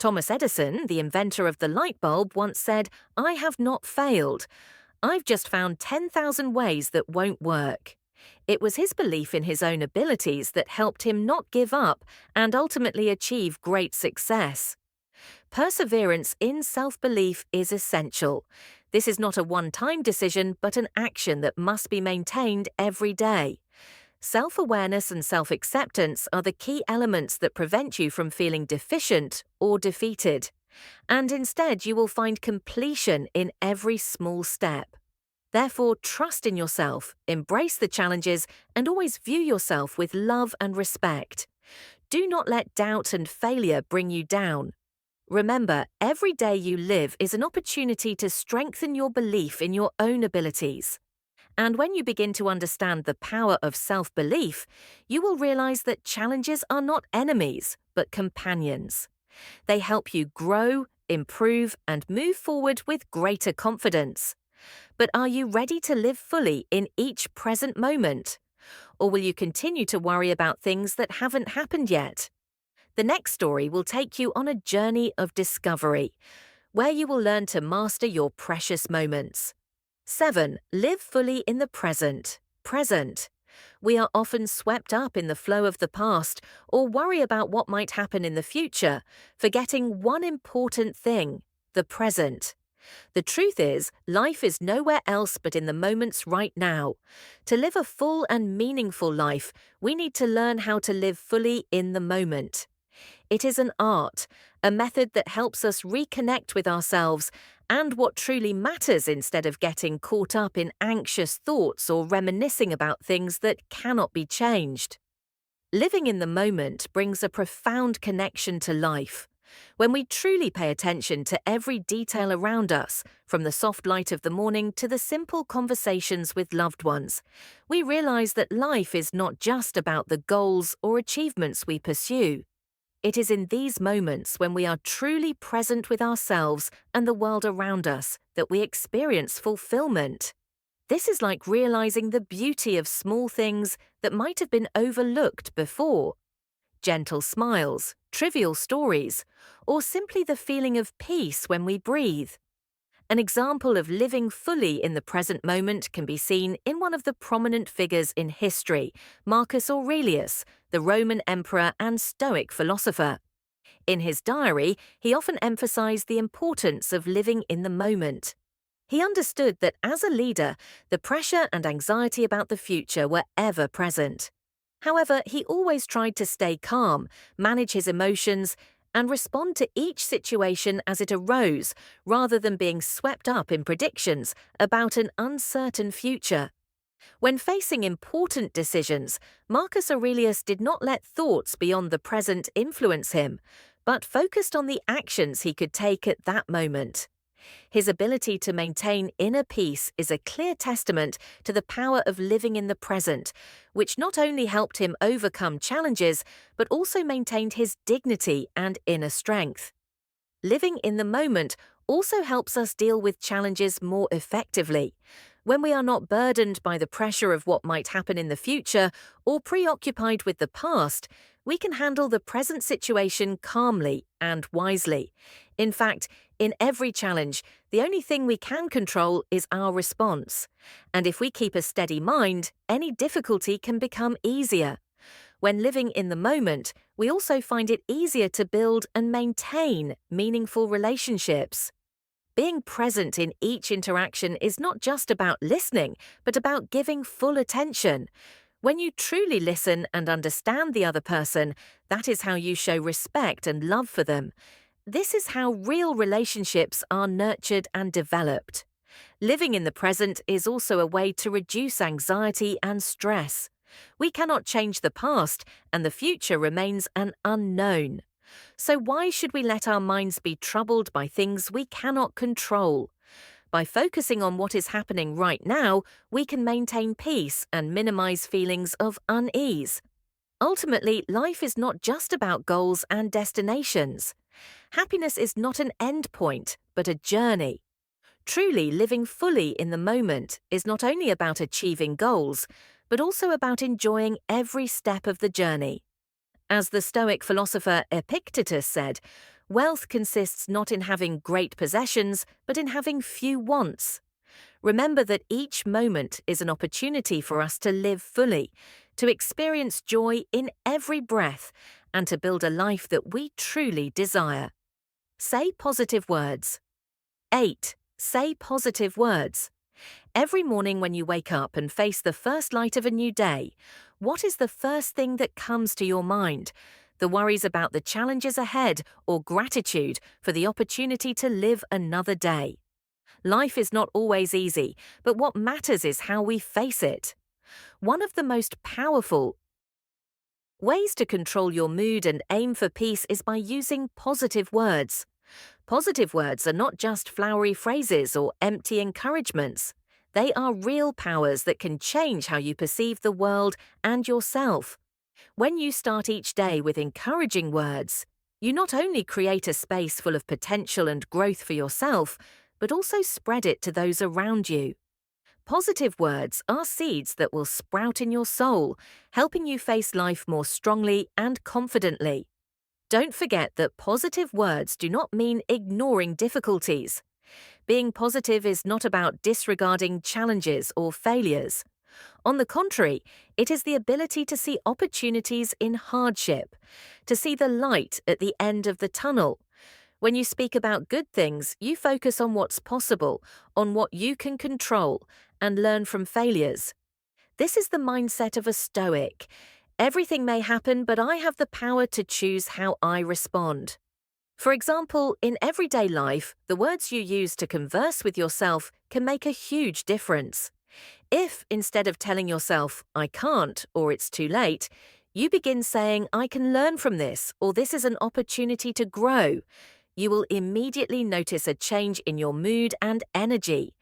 Thomas Edison, the inventor of the light bulb, once said, "I have not failed. I've just found 10,000 ways that won't work." It was his belief in his own abilities that helped him not give up and ultimately achieve great success. Perseverance in self-belief is essential. This is not a one-time decision, but an action that must be maintained every day. Self-awareness and self-acceptance are the key elements that prevent you from feeling deficient or defeated. And instead, you will find completion in every small step. Therefore, trust in yourself, embrace the challenges, and always view yourself with love and respect. Do not let doubt and failure bring you down. Remember, every day you live is an opportunity to strengthen your belief in your own abilities. And when you begin to understand the power of self-belief, you will realize that challenges are not enemies, but companions. They help you grow, improve, and move forward with greater confidence. But are you ready to live fully in each present moment? Or will you continue to worry about things that haven't happened yet? The next story will take you on a journey of discovery, where you will learn to master your precious moments. 7. Live fully in the present. Present. We are often swept up in the flow of the past or worry about what might happen in the future, forgetting one important thing: the present. The truth is, life is nowhere else but in the moments right now. To live a full and meaningful life, we need to learn how to live fully in the moment. It is an art, a method that helps us reconnect with ourselves and what truly matters instead of getting caught up in anxious thoughts or reminiscing about things that cannot be changed. Living in the moment brings a profound connection to life. When we truly pay attention to every detail around us, from the soft light of the morning to the simple conversations with loved ones, we realize that life is not just about the goals or achievements we pursue. It is in these moments when we are truly present with ourselves and the world around us that we experience fulfillment. This is like realizing the beauty of small things that might have been overlooked before. Gentle smiles, trivial stories, or simply the feeling of peace when we breathe. An example of living fully in the present moment can be seen in one of the prominent figures in history, Marcus Aurelius, the Roman emperor and Stoic philosopher. In his diary, he often emphasized the importance of living in the moment. He understood that as a leader, the pressure and anxiety about the future were ever present. However, he always tried to stay calm, manage his emotions, and respond to each situation as it arose, rather than being swept up in predictions about an uncertain future. When facing important decisions, Marcus Aurelius did not let thoughts beyond the present influence him, but focused on the actions he could take at that moment. His ability to maintain inner peace is a clear testament to the power of living in the present, which not only helped him overcome challenges, but also maintained his dignity and inner strength. Living in the moment also helps us deal with challenges more effectively. When we are not burdened by the pressure of what might happen in the future or preoccupied with the past, we can handle the present situation calmly and wisely. In fact, in every challenge, the only thing we can control is our response. And if we keep a steady mind, any difficulty can become easier. When living in the moment, we also find it easier to build and maintain meaningful relationships. Being present in each interaction is not just about listening, but about giving full attention. When you truly listen and understand the other person, that is how you show respect and love for them. This is how real relationships are nurtured and developed. Living in the present is also a way to reduce anxiety and stress. We cannot change the past, and the future remains an unknown. So why should we let our minds be troubled by things we cannot control? By focusing on what is happening right now, we can maintain peace and minimize feelings of unease. Ultimately, life is not just about goals and destinations. Happiness is not an end point, but a journey. Truly living fully in the moment is not only about achieving goals, but also about enjoying every step of the journey. As the Stoic philosopher Epictetus said, Wealth consists not in having great possessions, but in having few wants. Remember that each moment is an opportunity for us to live fully, to experience joy in every breath, and to build a life that we truly desire. Say positive words. 8. Say positive words. Every morning when you wake up and face the first light of a new day, what is the first thing that comes to your mind? The worries about the challenges ahead or gratitude for the opportunity to live another day? Life is not always easy, but what matters is how we face it. One of the most powerful ways to control your mood and aim for peace is by using positive words. Positive words are not just flowery phrases or empty encouragements. They are real powers that can change how you perceive the world and yourself. When you start each day with encouraging words, you not only create a space full of potential and growth for yourself, but also spread it to those around you. Positive words are seeds that will sprout in your soul, helping you face life more strongly and confidently. Don't forget that positive words do not mean ignoring difficulties. Being positive is not about disregarding challenges or failures. On the contrary, it is the ability to see opportunities in hardship, to see the light at the end of the tunnel. When you speak about good things, you focus on what's possible, on what you can control, and learn from failures. This is the mindset of a Stoic. Everything may happen, but I have the power to choose how I respond. For example, in everyday life, the words you use to converse with yourself can make a huge difference. If, instead of telling yourself, I can't, or it's too late, you begin saying, I can learn from this, or this is an opportunity to grow, you will immediately notice a change in your mood and energy.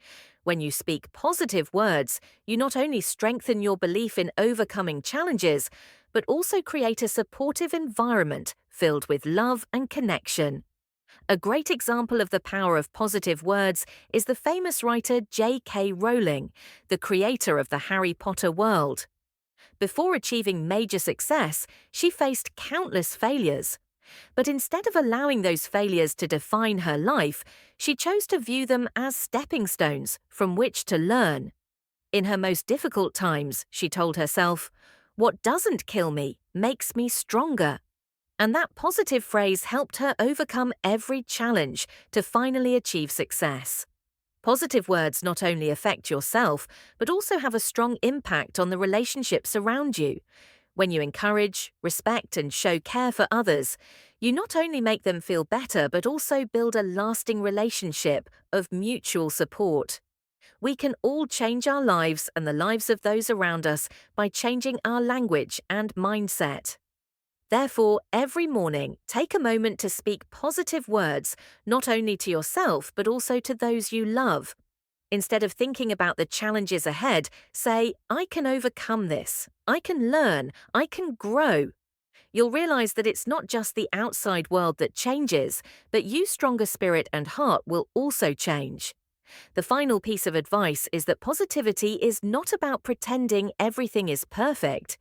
When you speak positive words, you not only strengthen your belief in overcoming challenges, but also create a supportive environment filled with love and connection. A great example of the power of positive words is the famous writer J.K. Rowling, the creator of the Harry Potter world. Before achieving major success, she faced countless failures. But instead of allowing those failures to define her life, she chose to view them as stepping stones from which to learn. In her most difficult times, she told herself, "What doesn't kill me makes me stronger." And that positive phrase helped her overcome every challenge to finally achieve success. Positive words not only affect yourself, but also have a strong impact on the relationships around you. When you encourage, respect, and show care for others, you not only make them feel better, but also build a lasting relationship of mutual support. We can all change our lives and the lives of those around us by changing our language and mindset. Therefore, every morning, take a moment to speak positive words, not only to yourself, but also to those you love. Instead of thinking about the challenges ahead, say, I can overcome this, I can learn, I can grow. You'll realize that it's not just the outside world that changes, but you's stronger spirit and heart will also change. The final piece of advice is that positivity is not about pretending everything is perfect,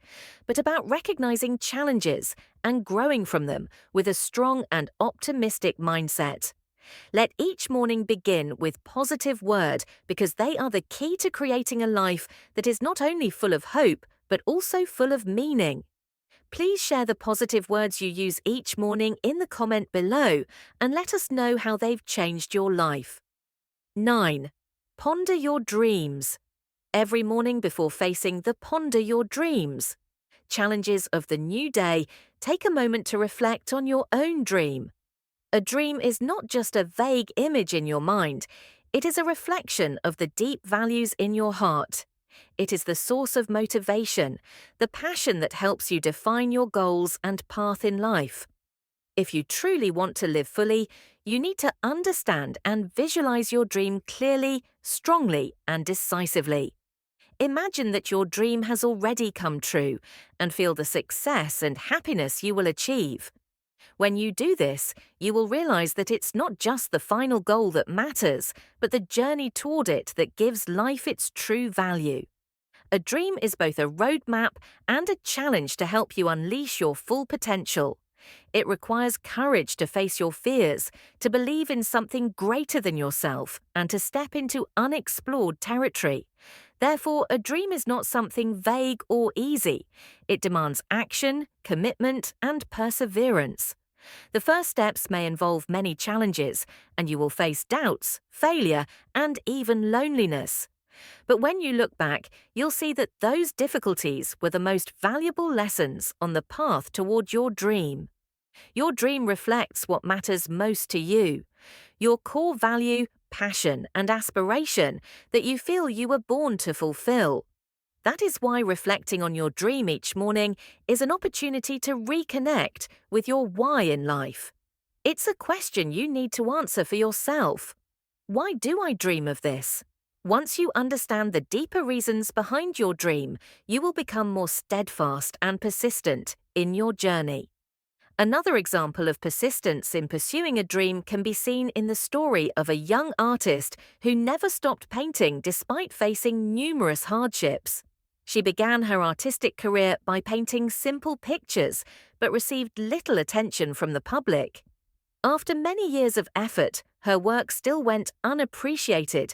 but about recognizing challenges and growing from them with a strong and optimistic mindset. Let each morning begin with positive word because they are the key to creating a life that is not only full of hope, but also full of meaning. Please share the positive words you use each morning in the comment below and let us know how they've changed your life. 9. Ponder your dreams. Every morning before facing the ponder your dreams challenges of the new day, take a moment to reflect on your own dream. A dream is not just a vague image in your mind, it is a reflection of the deep values in your heart. It is the source of motivation, the passion that helps you define your goals and path in life. If you truly want to live fully, you need to understand and visualize your dream clearly, strongly, and decisively. Imagine that your dream has already come true and feel the success and happiness you will achieve. When you do this, you will realize that it's not just the final goal that matters, but the journey toward it that gives life its true value. A dream is both a roadmap and a challenge to help you unleash your full potential. It requires courage to face your fears, to believe in something greater than yourself, and to step into unexplored territory. Therefore, a dream is not something vague or easy. It demands action, commitment, and perseverance. The first steps may involve many challenges, and you will face doubts, failure, and even loneliness. But when you look back, you'll see that those difficulties were the most valuable lessons on the path toward your dream. Your dream reflects what matters most to you, your core value, passion, and aspiration that you feel you were born to fulfill. That is why reflecting on your dream each morning is an opportunity to reconnect with your why in life. It's a question you need to answer for yourself. Why do I dream of this? Once you understand the deeper reasons behind your dream, you will become more steadfast and persistent in your journey. Another example of persistence in pursuing a dream can be seen in the story of a young artist who never stopped painting despite facing numerous hardships. She began her artistic career by painting simple pictures, but received little attention from the public. After many years of effort, her work still went unappreciated,